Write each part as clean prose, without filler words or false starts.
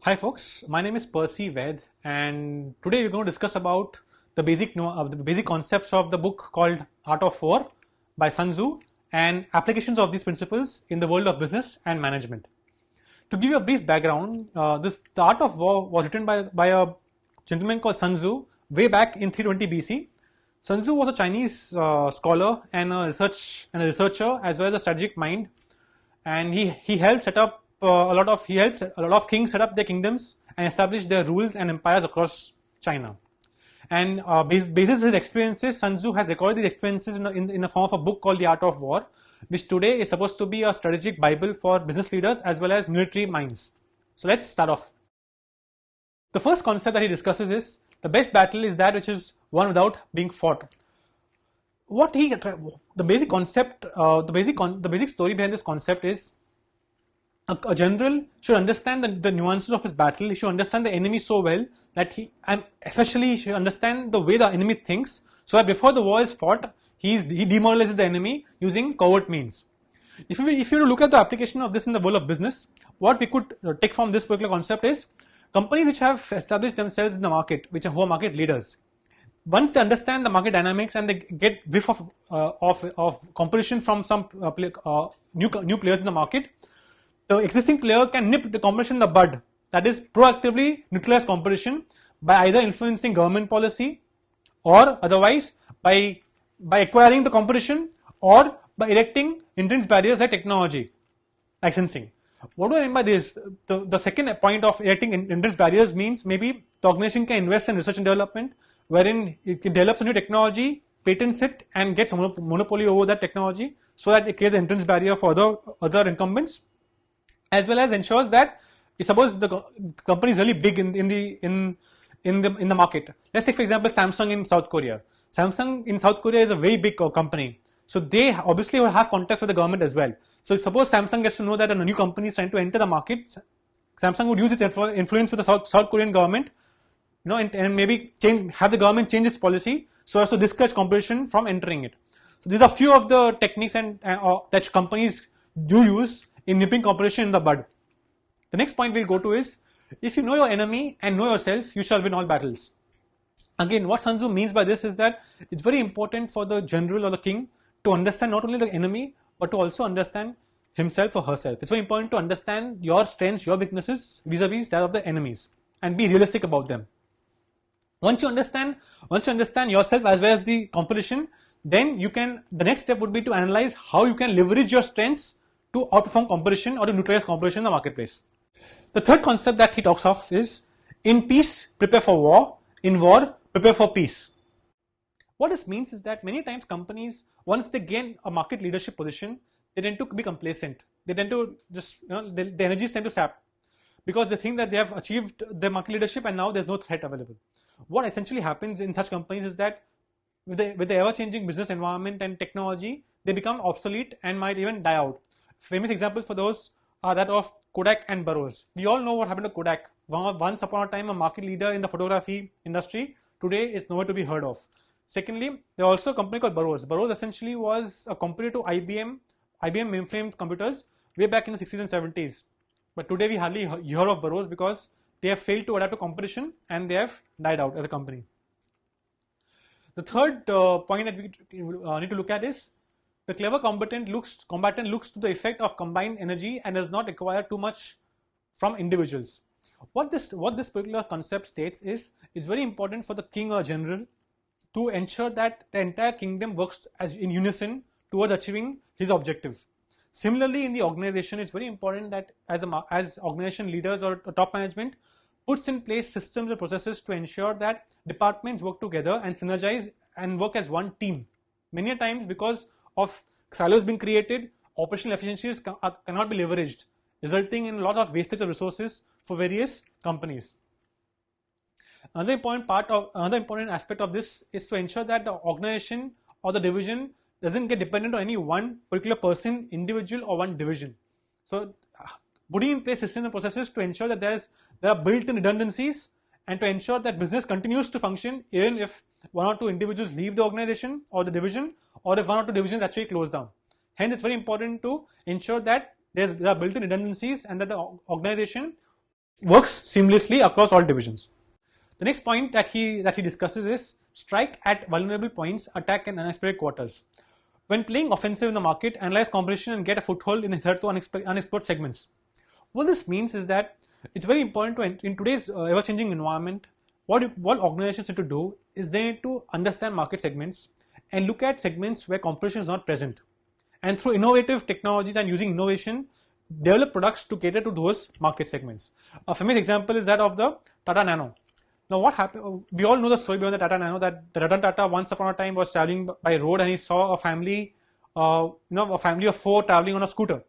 Hi folks, my name is Percy Ved and today we're going to discuss about the basic concepts of the book called Art of War by Sun Tzu and applications of these principles in the world of business and management. To give you a brief background, the Art of War was written by a gentleman called Sun Tzu way back in 320 BC. Sun Tzu was a Chinese scholar and a researcher as well as a strategic mind, and he helped set up he helped a lot of kings set up their kingdoms and establish their rules and empires across China. And basis his experiences, Sun Tzu has recorded these experiences in the form of a book called The Art of War, which today is supposed to be a strategic Bible for business leaders as well as military minds. So let's start off. The first concept that he discusses is the best battle is that which is won without being fought. The basic concept, the basic story behind this concept is a general should understand the nuances of his battle. He should understand the enemy so well that he should understand the way the enemy thinks, so that before the war is fought, he demoralizes the enemy using covert means. If you look at the application of this in the world of business, what we could take from this particular concept is companies which have established themselves in the market, who are market leaders. Once they understand the market dynamics and they get whiff of competition from some new players in the market, the existing player can nip the competition in the bud. That is, proactively neutralize competition by either influencing government policy or otherwise by acquiring the competition or by erecting entrance barriers like technology, licensing. What do I mean by this? The second point of erecting entrance barriers means maybe the organization can invest in research and development, wherein it develops a new technology, patents it, and gets a monopoly over that technology, so that it creates an entrance barrier for other incumbents, as well as ensures that suppose the company is really big in the market. Let's take for example Samsung in South Korea. Samsung in South Korea is a very big company, so they obviously will have contacts with the government as well. So suppose Samsung gets to know that a new company is trying to enter the market, Samsung would use its influence with the South Korean government, and maybe have the government change its policy so as to discourage competition from entering it. So these are few of the techniques that companies do use in nipping competition in the bud. The next point we'll go to is, if you know your enemy and know yourself, you shall win all battles. Again, what Sun Tzu means by this is that it's very important for the general or the king to understand not only the enemy but to also understand himself or herself. It's very important to understand your strengths, your weaknesses vis-a-vis that of the enemies, and be realistic about them. Once you understand yourself as well as the competition, then the next step would be to analyze how you can leverage your strengths to outperform competition or to neutralize competition in the marketplace. The third concept that he talks of is, in peace, prepare for war. In war, prepare for peace. What this means is that many times companies, once they gain a market leadership position, they tend to be complacent. They tend to just, the energies tend to sap because they think that they have achieved their market leadership and now there's no threat available. What essentially happens in such companies is that with the ever-changing business environment and technology, they become obsolete and might even die out. Famous examples for those are that of Kodak and Burroughs. We all know what happened to Kodak. Once upon a time, a market leader in the photography industry, today is nowhere to be heard of. Secondly, there was also a company called Burroughs. Burroughs essentially was a competitor to IBM mainframe computers way back in the 60s and 70s. But today we hardly hear of Burroughs because they have failed to adapt to competition and they have died out as a company. The third point that we need to look at is, the clever combatant looks to the effect of combined energy and does not require too much from individuals. What this particular concept states is, it's very important for the king or general to ensure that the entire kingdom works as in unison towards achieving his objective. Similarly, in the organization, it's very important that as organization leaders or top management puts in place systems and processes to ensure that departments work together and synergize and work as one team. Many times, because of silos being created, operational efficiencies cannot be leveraged, resulting in a lot of wastage of resources for various companies. Another important aspect of this is to ensure that the organization or the division doesn't get dependent on any one particular person, individual, or one division. So, putting in place systems and processes to ensure that there are built-in redundancies and to ensure that business continues to function even if one or two individuals leave the organization or the division, or if one or two divisions actually close down. Hence, it's very important to ensure that there are built-in redundancies and that the organization works seamlessly across all divisions. The next point that he discusses is strike at vulnerable points, attack in unexpected quarters. When playing offensive in the market, analyze competition and get a foothold in the hitherto unexplored segments. What this means is that it's very important to, in today's ever-changing environment, what organizations need to do is they need to understand market segments and look at segments where competition is not present. And through innovative technologies and using innovation, develop products to cater to those market segments. A famous example is that of the Tata Nano. Now, what happened? We all know the story behind the Tata Nano. That Ratan Tata once upon a time was traveling by road and he saw a family, a family of 4 traveling on a scooter,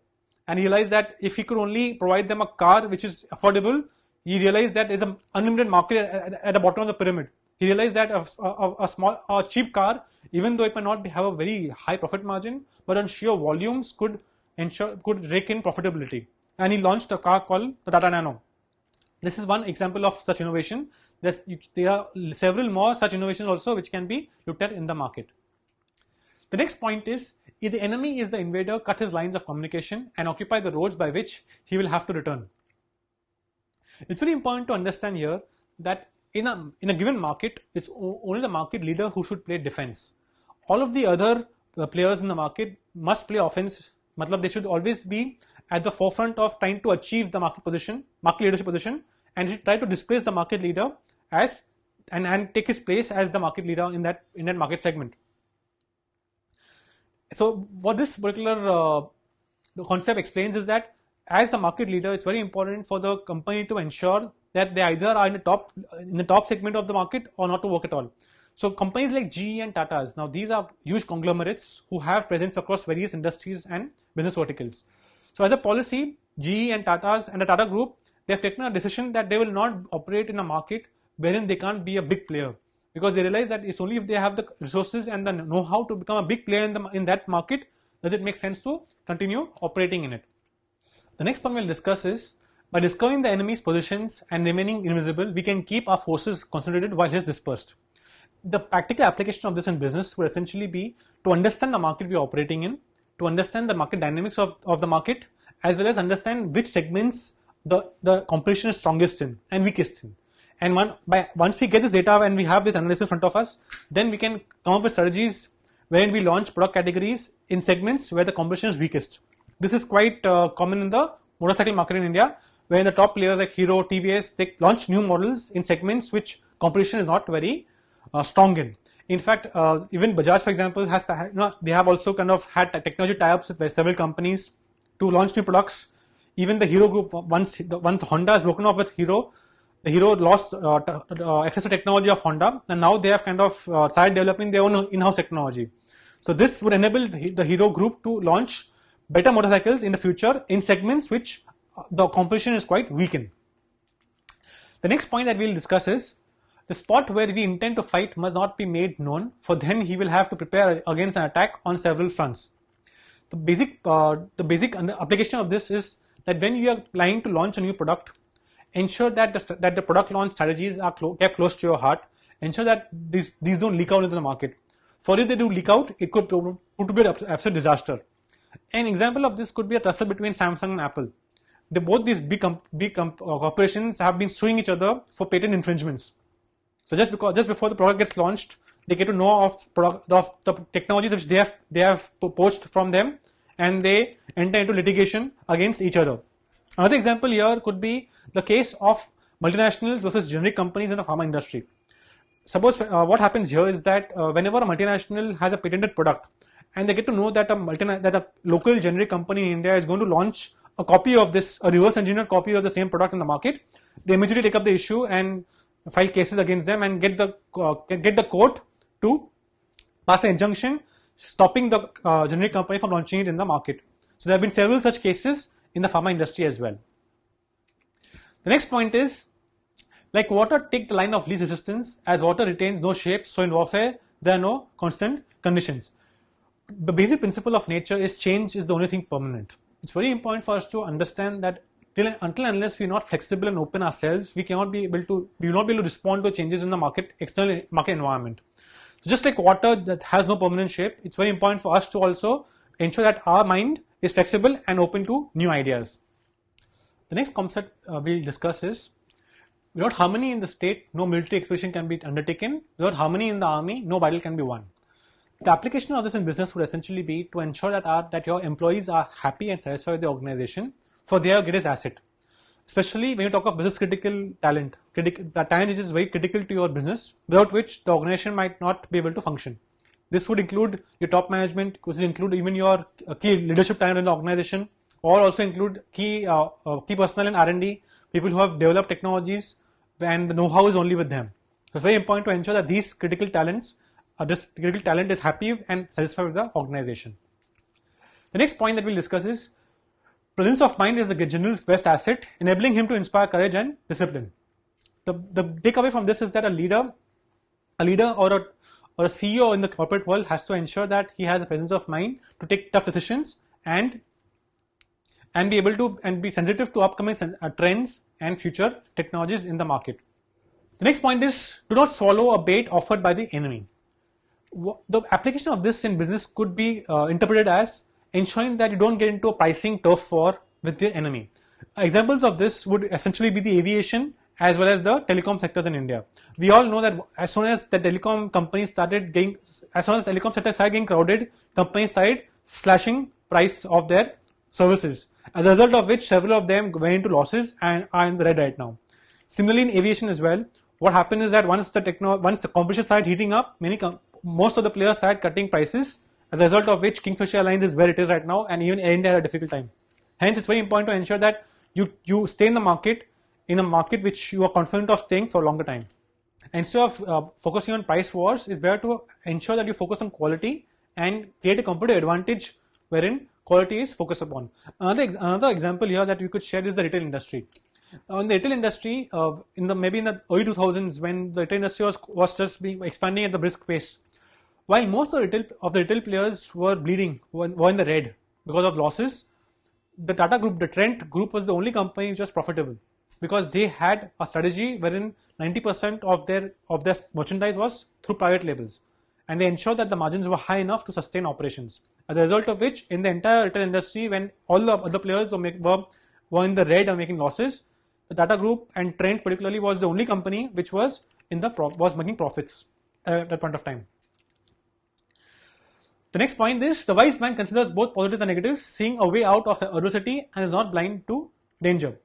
and he realized that if he could only provide them a car which is affordable, he realized that there's an unlimited market at the bottom of the pyramid. He realized that a cheap car, even though it might not have a very high profit margin, but on sheer volumes could rake in profitability. And he launched a car called the Tata Nano. This is one example of such innovation. There are several more such innovations also which can be looked at in the market. The next point is, if the enemy is the invader, cut his lines of communication and occupy the roads by which he will have to return. It's very important to understand here that in a given market, it's only the market leader who should play defense. All of the other players in the market must play offense. They should always be at the forefront of trying to achieve the market leadership position, and should try to displace the market leader and take his place as the market leader in that market segment. So what this particular concept explains is that as a market leader, it's very important for the company to ensure that they either are in the top segment of the market or not to work at all. So companies like GE and Tata's, now these are huge conglomerates who have presence across various industries and business verticals. So as a policy, GE and Tata's and the Tata Group, they have taken a decision that they will not operate in a market wherein they can't be a big player, because they realize that it's only if they have the resources and the know-how to become a big player in that market does it make sense to continue operating in it. The next point we'll discuss is, by discovering the enemy's positions and remaining invisible, we can keep our forces concentrated while he is dispersed. The practical application of this in business would essentially be to understand the market we are operating in, to understand the market dynamics of the market, as well as understand which segments the competition is strongest in and weakest in. And once we get this data and we have this analysis in front of us, then we can come up with strategies wherein we launch product categories in segments where the competition is weakest. This is quite common in the motorcycle market in India, where the top players like Hero, TVS, they launch new models in segments which competition is not very strong in. In fact, even Bajaj, for example, they have also kind of had technology tie-ups with several companies to launch new products. Even the Hero Group, once Honda has broken off with Hero, the Hero lost access to technology of Honda, and now they have kind of started developing their own in-house technology. So this would enable the Hero Group to launch better motorcycles in the future in segments which the competition is quite weak in. The next point that we'll discuss is, the spot where we intend to fight must not be made known, for then he will have to prepare against an attack on several fronts. The basic application of this is that when you are planning to launch a new product, ensure that the product launch strategies are kept close to your heart. Ensure that these don't leak out into the market. For if they do leak out, it could prove to be an absolute disaster. An example of this could be a tussle between Samsung and Apple. Both these big corporations have been suing each other for patent infringements. So just before the product gets launched, they get to know of the technologies which they have poached from them, and they enter into litigation against each other. Another example here could be the case of multinationals versus generic companies in the pharma industry. Suppose what happens here is that whenever a multinational has a patented product and they get to know that a local generic company in India is going to launch a copy of this, a reverse engineered copy of the same product in the market, they immediately take up the issue and file cases against them and get the court to pass an injunction stopping the generic company from launching it in the market. So there have been several such cases in the pharma industry as well. The next point is, like water, take the line of least resistance. As water retains no shape, so in warfare there are no constant conditions. The basic principle of nature is change is the only thing permanent. It's very important for us to understand that until unless we are not flexible and open ourselves, we will not be able to respond to changes in the external market environment. So just like water that has no permanent shape, it's very important for us to also ensure that our mind is flexible and open to new ideas. The next concept we'll discuss is, without harmony in the state, no military expedition can be undertaken. Without harmony in the army, no battle can be won. The application of this in business would essentially be to ensure that your employees are happy and satisfied with the organization, for their greatest asset. Especially when you talk of business critical talent, the talent which is very critical to your business, without which the organization might not be able to function. This would include your top management, which would include even your key leadership talent in the organization, or also include key personnel in R&D, people who have developed technologies, and the know-how is only with them. So it's very important to ensure that these critical talents, this critical talent is happy and satisfied with the organization. The next point that we'll discuss is, presence of mind is the general's best asset, enabling him to inspire courage and discipline. The takeaway from this is that a leader or a CEO in the corporate world has to ensure that he has a presence of mind to take tough decisions and be able to and be sensitive to upcoming trends and future technologies in the market. The next point is, do not swallow a bait offered by the enemy. The application of this in business could be interpreted as ensuring that you don't get into a pricing turf war with the enemy. Examples of this would essentially be the aviation as well as the telecom sectors in India. We all know that as soon as the telecom sector started getting crowded, companies started slashing price of their services. As a result of which, several of them went into losses and are in the red right now. Similarly, in aviation as well, what happened is that once the competition started heating up, most of the players started cutting prices. As a result of which, Kingfisher Airlines is where it is right now, and even Air India had a difficult time. Hence, it's very important to ensure that you stay in a market which you are confident of staying for a longer time. Instead of focusing on price wars, it's better to ensure that you focus on quality and create a competitive advantage wherein quality is focused upon. Another example here that we could share is the retail industry. In the retail industry, in the early 2000s, when the retail industry was just expanding at the brisk pace, while most of the retail players were bleeding, were in the red because of losses, the Tata Group, the Trent Group, was the only company which was profitable because they had a strategy wherein 90% of their merchandise was through private labels, and they ensured that the margins were high enough to sustain operations. As a result of which, in the entire retail industry, when all the other players were in the red and making losses, the Tata Group and Trent particularly was the only company which was making profits at that point of time. The next point is, the wise man considers both positives and negatives, seeing a way out of adversity and is not blind to danger.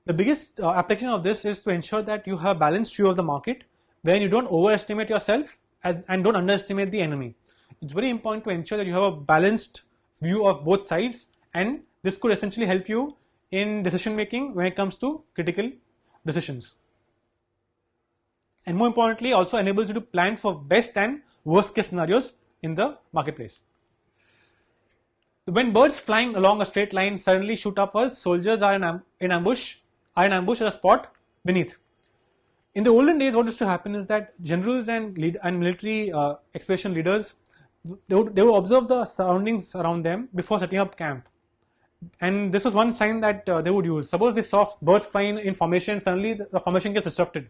The biggest application of this is to ensure that you have a balanced view of the market, where you don't overestimate yourself and don't underestimate the enemy. It's very important to ensure that you have a balanced view of both sides, and this could essentially help you in decision making when it comes to critical decisions. And more importantly, also enables you to plan for best and worst case scenarios in the marketplace. When birds flying along a straight line suddenly shoot upwards, soldiers are in ambush at a spot beneath. In the olden days, what used to happen is that generals and military expedition leaders, they would observe the surroundings around them before setting up camp. And this was one sign that they would use. Suppose they saw birds flying in formation, suddenly the formation gets disrupted.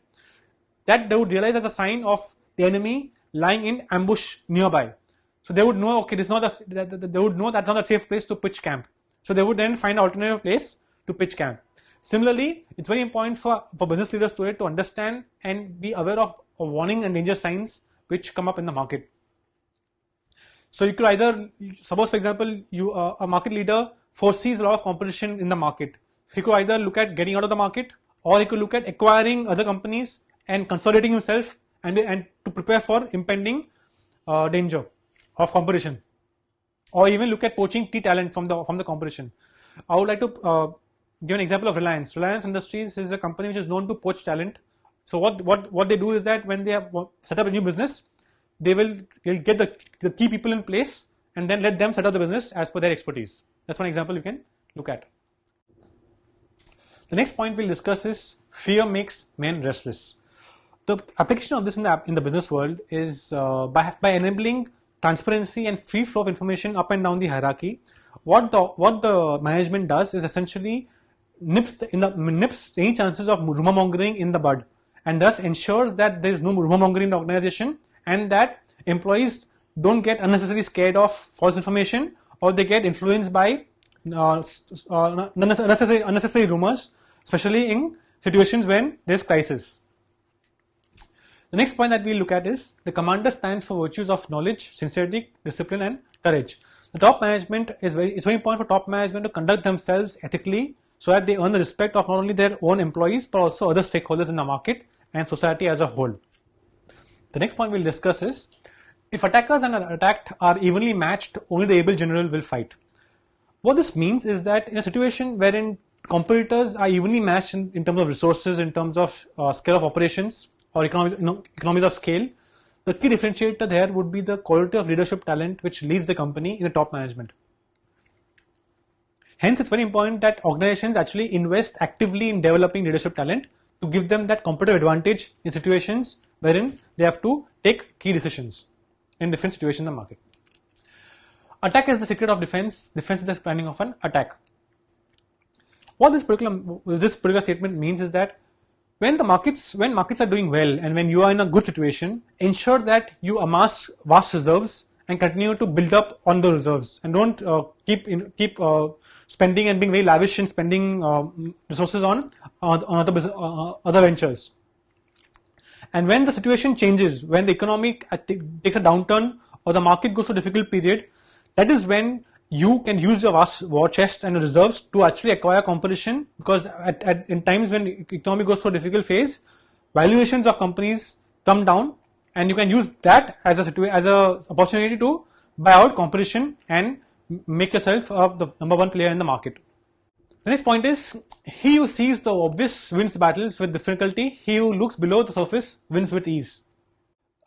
That they would realize as a sign of the enemy lying in ambush nearby. So they would know, okay, they would know that's not a safe place to pitch camp. So they would then find an alternative place to pitch camp. Similarly, it's very important for business leaders today to understand and be aware of warning and danger signs which come up in the market. So you could either, suppose for example, a market leader foresees a lot of competition in the market. He could either look at getting out of the market, or he could look at acquiring other companies and consolidating himself and to prepare for impending danger of competition, or even look at poaching key talent from the competition. I would like to give an example of Reliance. Reliance Industries is a company which is known to poach talent. So what they do is that when they have set up a new business, they'll get the key people in place and then let them set up the business as per their expertise. That's one example you can look at. The next point we'll discuss is, fear makes men restless. The application of this in the business world is by enabling transparency and free flow of information up and down the hierarchy. What the management does is essentially nips any chances of rumor mongering in the bud, and thus ensures that there is no rumor mongering in the organization, and that employees don't get unnecessarily scared of false information, or they get influenced by unnecessary rumors, especially in situations when there is crisis. The next point that we look at is the commander stands for virtues of knowledge, sincerity, discipline, and courage. The top management it's very important for top management to conduct themselves ethically so that they earn the respect of not only their own employees but also other stakeholders in the market and society as a whole. The next point we'll discuss is if attackers and attacked are evenly matched, only the able general will fight. What this means is that in a situation wherein competitors are evenly matched in terms of resources, in terms of scale of operations or economies of scale, the key differentiator there would be the quality of leadership talent which leads the company in the top management. Hence, it's very important that organizations actually invest actively in developing leadership talent to give them that competitive advantage in situations wherein they have to take key decisions in different situations in the market. Attack is the secret of defense. Defense is the planning of an attack. What this particular statement means is that when markets are doing well and when you are in a good situation, ensure that you amass vast reserves and continue to build up on the reserves, and don't keep spending and being very lavish in spending resources on other ventures. And when the situation changes, when the economy takes a downturn or the market goes through a difficult period, that is when you can use your vast war chest and reserves to actually acquire competition, because in times when the economy goes through a difficult phase, valuations of companies come down, and you can use that as a opportunity to buy out competition and make yourself the number one player in the market. The next point is he who sees the obvious wins battles with difficulty, he who looks below the surface wins with ease.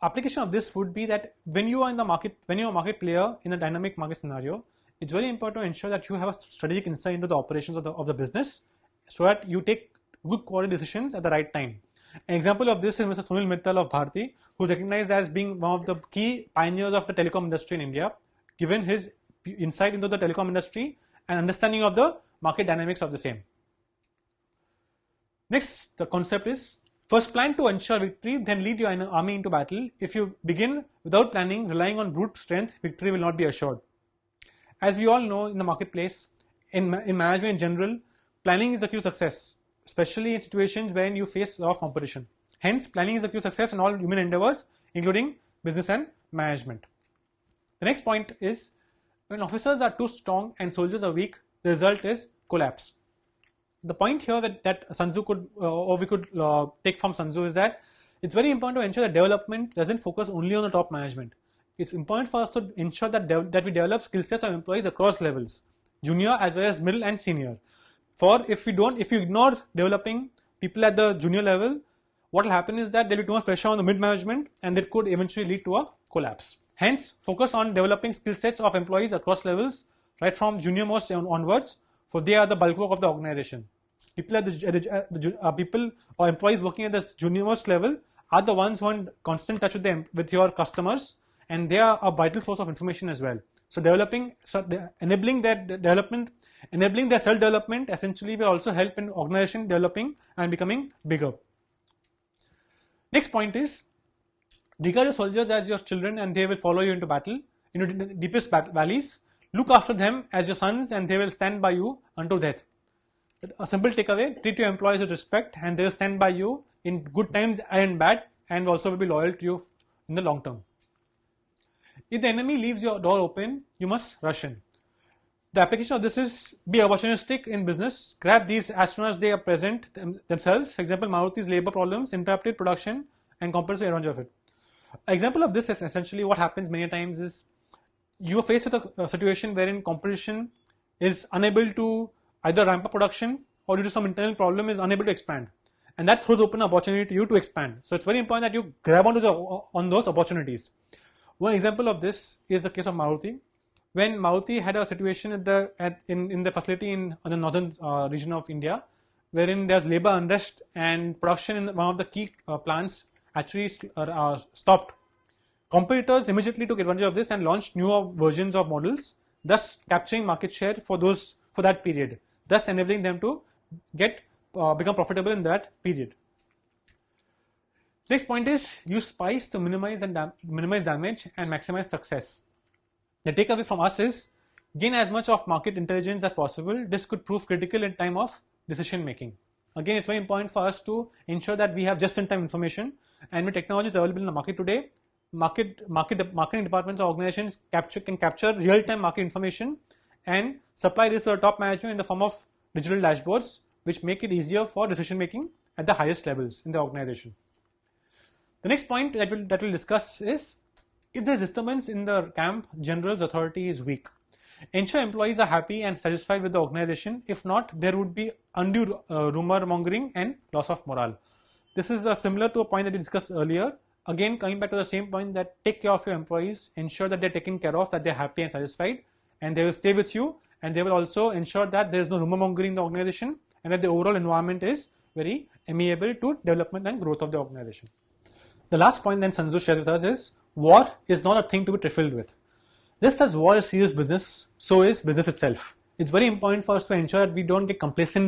Application of this would be that when you are in the market, when you are a market player in a dynamic market scenario, it's very important to ensure that you have a strategic insight into the operations of the business so that you take good quality decisions at the right time. An example of this is Mr. Sunil Mittal of Bharti, who is recognized as being one of the key pioneers of the telecom industry in India, given his insight into the telecom industry and understanding of the market dynamics of the same. Next, the concept is first plan to ensure victory, then lead your army into battle. If you begin without planning, relying on brute strength, victory will not be assured. As we all know in the marketplace, in management in general, planning is the key to success, especially in situations when you face a lot of competition. Hence, planning is the key to success in all human endeavors, including business and management. The next point is when officers are too strong and soldiers are weak, the result is collapse. The point here that Sun Tzu could, or we could take from Sun Tzu, is that it's very important to ensure that development doesn't focus only on the top management. It's important for us to ensure that we develop skill sets of employees across levels, junior as well as middle and senior. For if you ignore developing people at the junior level, what will happen is that there will be too much pressure on the mid management, and it could eventually lead to a collapse. Hence, focus on developing skill sets of employees across levels, right from junior most onwards, for they are the bulk of the organization. People people or employees working at this junior most level are the ones who are in constant touch with your customers, and they are a vital source of information as well. So enabling their self-development essentially will also help in organization developing and becoming bigger. Next point is regard your soldiers as your children, and they will follow you into battle, into the deepest valleys. Look after them as your sons, and they will stand by you unto death. A simple takeaway: treat your employees with respect, and they will stand by you in good times and bad, and also will be loyal to you in the long term. If the enemy leaves your door open, you must rush in. The application of this is be opportunistic in business. Grab these as soon as they are present themselves. For example, Maruti's labor problems interrupted production and competitive advantage of it. An example of this is essentially what happens many times is you are faced with a situation wherein competition is unable to either ramp up production or due to some internal problem is unable to expand. And that throws open an opportunity to you to expand. So it's very important that you grab on those opportunities. One example of this is the case of Maruti. When Maruti had a situation in the facility in the northern region of India, wherein there's labor unrest and production in one of the key plants actually stopped. Competitors immediately took advantage of this and launched newer versions of models, thus capturing market share for that period, thus enabling them to become profitable in that period. Next point is use spice to minimize damage and maximize success. The takeaway from us is gain as much of market intelligence as possible. This could prove critical in time of decision making. Again, it's very important for us to ensure that we have just-in-time information, and with technologies available in the market today, marketing departments or organizations can capture real-time market information and supply this to the top management in the form of digital dashboards, which make it easier for decision making at the highest levels in the organization. The next point that we'll discuss is, if there's disturbance in the camp, general's authority is weak. Ensure employees are happy and satisfied with the organization. If not, there would be undue rumor mongering and loss of morale. This is similar to a point that we discussed earlier. Again, coming back to the same point, that take care of your employees, ensure that they're taken care of, that they're happy and satisfied, and they will stay with you, and they will also ensure that there is no rumor mongering in the organization, and that the overall environment is very amiable to development and growth of the organization. The last point then Sun Tzu shares with us is, war is not a thing to be trifled with. Just as war is serious business, so is business itself. It's very important for us to ensure that we don't get complacent in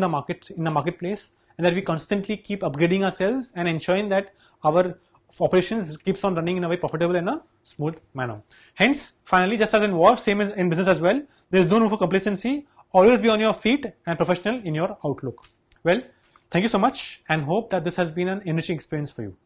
the marketplace, and that we constantly keep upgrading ourselves and ensuring that our operations keeps on running in a very profitable and a smooth manner. Hence, finally, just as in war, same in business as well, there is no room for complacency. Always be on your feet and professional in your outlook. Well, thank you so much, and hope that this has been an enriching experience for you.